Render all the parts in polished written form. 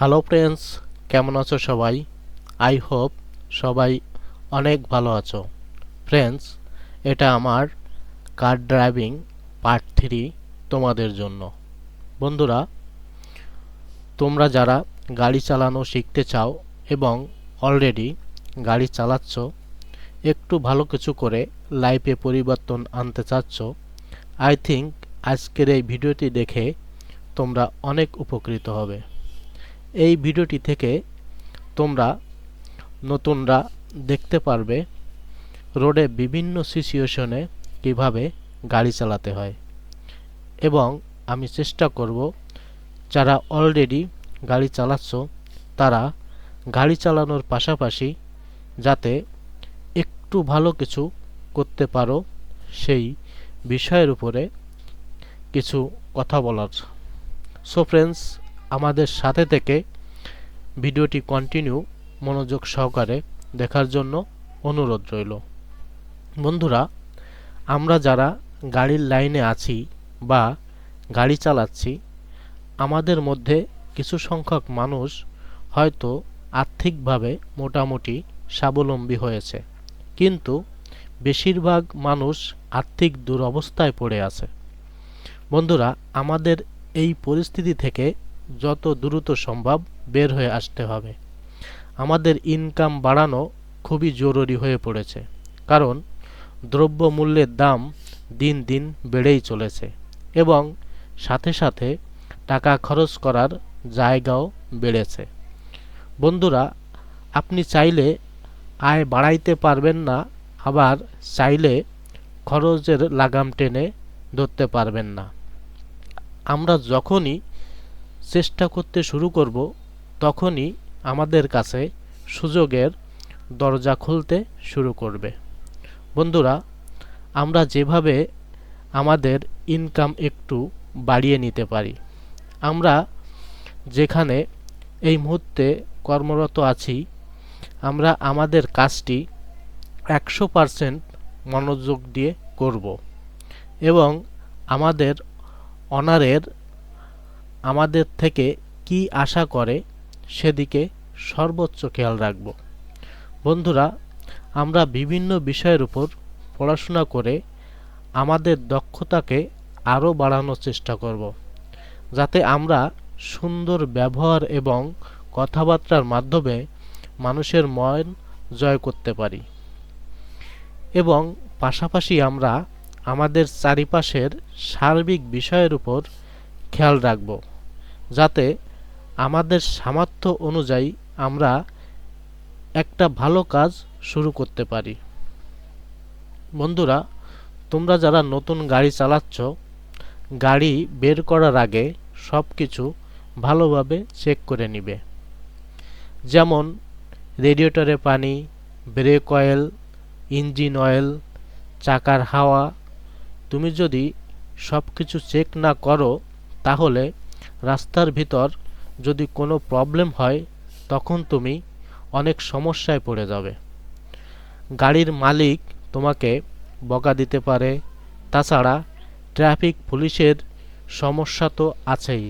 Hello friends, কেমন আছো সবাই? আই হোপ সবাই অনেক ভালো আছো। ফ্রেন্ডস, এটা আমার কার ড্রাইভিং পার্ট 3 তোমাদের জন্য। বন্ধুরা, তোমরা যারা গাড়ি চালানো শিখতে চাও এবং অলরেডি গাড়ি চালাচ্ছ, একটু ভালো কিছু করে লাইফে পরিবর্তন আনতে চাচ্ছ, আই থিঙ্ক আজকের এই ভিডিওটি দেখে তোমরা অনেক উপকৃত হবে। এই ভিডিওটি থেকে তোমরা নতুনরা দেখতে পারবে রোডে বিভিন্ন সিচুয়েশনে কিভাবে গাড়ি চালাতে হয়, এবং আমি চেষ্টা করব যারা অলরেডি গাড়ি চালাচ্ছ তারা গাড়ি চালানোর পাশাপাশি যাতে একটু ভালো কিছু করতে পারো সেই বিষয়ের উপরে কিছু কথা বলার। সো ফ্রেন্ডস, আমাদের সাথে থেকে ভিডিওটি কন্টিনিউ মনোযোগ সহকারে দেখার জন্য অনুরোধ রইল। বন্ধুরা, আমরা যারা গাড়ির লাইনে আছি বা গাড়ি চালাচ্ছি, আমাদের মধ্যে কিছু সংখ্যক মানুষ হয়তো আর্থিকভাবে মোটামুটি স্বাবলম্বী হয়েছে, কিন্তু বেশিরভাগ মানুষ আর্থিক দুরবস্থায় পড়ে আছে। বন্ধুরা, আমাদের এই পরিস্থিতি থেকে যত দ্রুত সম্ভব বের হয়ে আসতে হবে। আমাদের ইনকাম বাড়ানো খুবই জরুরি হয়ে পড়েছে, কারণ দ্রব্যমূল্যের দাম দিন দিন বেড়েই চলেছে এবং সাথে সাথে টাকা খরচ করার জায়গাও বেড়েছে। বন্ধুরা, আপনি চাইলে আয় বাড়াইতে পারবেন না, আবার চাইলে খরচের লাগাম টেনে ধরতে পারবেন না। আমরা যখনই চেষ্টা করতে শুরু করব, তখনই আমাদের কাছে সুযোগের দরজা খুলতে শুরু করবে। বন্ধুরা, আমরা যেভাবে আমাদের ইনকাম একটু বাড়িয়ে নিতে পারি, আমরা যেখানে এই মুহূর্তে কর্মরত আছি, আমরা আমাদের কাজটি 100% মনোযোগ দিয়ে করব এবং আমাদের অনারের আমাদের থেকে কি আশা করে সেদিকে সর্বোচ্চ খেয়াল রাখব। বন্ধুরা, আমরা বিভিন্ন বিষয়ের উপর পড়াশোনা করে আমাদের দক্ষতাকে আরও বাড়ানোর চেষ্টা করব, যাতে আমরা সুন্দর ব্যবহার এবং কথাবার্তার মাধ্যমে মানুষের মন জয় করতে পারি, এবং পাশাপাশি আমরা আমাদের চারিপাশের সার্বিক বিষয়ের উপর খেয়াল রাখব, যাতে আমাদের সামর্থ্য অনুযায়ী আমরা একটা ভালো কাজ শুরু করতে পারি। বন্ধুরা, তোমরা যারা নতুন গাড়ি চালাচ্ছ, গাড়ি বের করার আগে সব কিছু ভালোভাবে চেক করে নিবে। যেমন রেডিয়েটরে পানি, ব্রেক অয়েল, ইঞ্জিন অয়েল, চাকার হাওয়া। তুমি যদি সব কিছু চেক না করো, তাহলে রাস্তার ভিতর যদি কোনো প্রবলেম হয়, তখন তুমি অনেক সমস্যায় পড়ে যাবে। গাড়ির মালিক তোমাকে বকা দিতে পারে, তাছাড়া ট্রাফিক পুলিশের সমস্যা তো আছেই।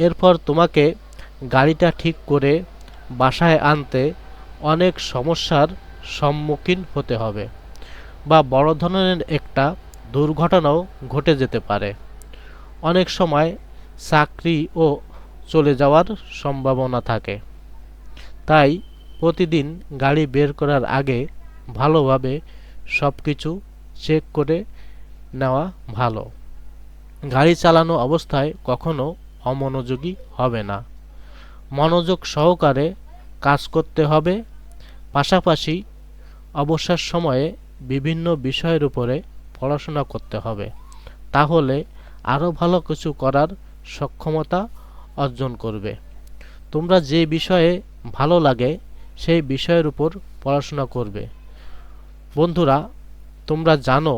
এরপর তোমাকে গাড়িটা ঠিক করে বাসায় আনতে অনেক সমস্যার সম্মুখীন হতে হবে, বা বড় ধরনের একটা দুর্ঘটনাও ঘটে যেতে পারে। অনেক সময় চাকরিও চলে যাওয়ার সম্ভাবনা থাকে। তাই প্রতিদিন গাড়ি বের করার আগে ভালোভাবে সব কিছু চেক করে নেওয়া ভালো। গাড়ি চালানো অবস্থায় কখনো অমনোযোগী হবে না, মনোযোগ সহকারে কাজ করতে হবে। পাশাপাশি অবসর সময়ে বিভিন্ন বিষয়ের উপরে পড়াশোনা করতে হবে, তাহলে আরও ভালো কিছু করার সক্ষমতা অর্জন করবে। তোমরা যে বিষয়ে ভালো লাগে সেই বিষয়ের উপর পড়াশোনা করবে। বন্ধুরা, তোমরা জানো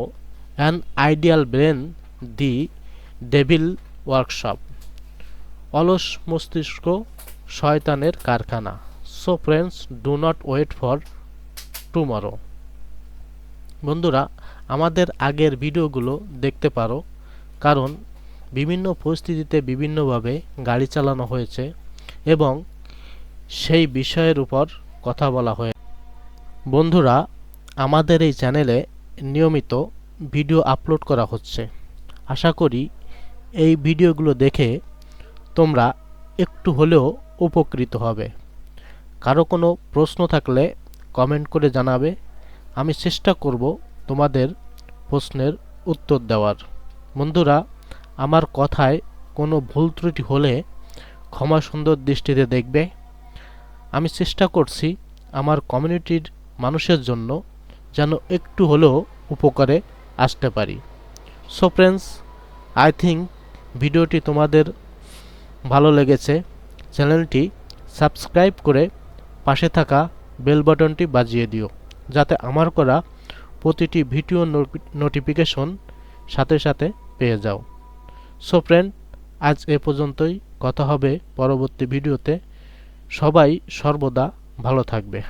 an ideal brain the devil workshop, অলস মস্তিষ্ক শয়তানের কারখানা। So friends, do not wait for tomorrow. বন্ধুরা, আমাদের আগের ভিডিওগুলো দেখতে পারো, কারণ বিভিন্ন পরিস্থিতিতে বিভিন্নভাবে গাড়ি চালানো হয়েছে এবং সেই বিষয়ের উপর কথা বলা হয়ে। বন্ধুরা, আমাদের এই চ্যানেলে নিয়মিত ভিডিও আপলোড করা হচ্ছে। আশা করি এই ভিডিওগুলো দেখে তোমরা একটু হলেও উপকৃত হবে। কারো কোনো প্রশ্ন থাকলে কমেন্ট করে জানাবে। আমি চেষ্টা করব তোমাদের প্রশ্নের উত্তর দেওয়ার। বন্ধুরা, আমার কথায় কোনো ভুল ত্রুটি হলে ক্ষমা সুন্দর দৃষ্টিতে দেখবে। আমি চেষ্টা করছি আমার কমিউনিটির মানুষের জন্য যেন একটু হলেও উপকারে আসতে পারি। সো ফ্রেন্ডস, আই থিঙ্ক ভিডিওটি তোমাদের ভালো লেগেছে। চ্যানেলটি সাবস্ক্রাইব করে পাশে থাকা বেল বাটনটি বাজিয়ে দিও, যাতে আমার করা প্রতিটি ভিডিও নোটিফিকেশন সাথে সাথে পেয়ে যাও। সো ফ্রেন্ড, আজ এ পর্যন্তই। কথা হবে পরবর্তী ভিডিওতে। সবাই সর্বদা ভালো থাকবে।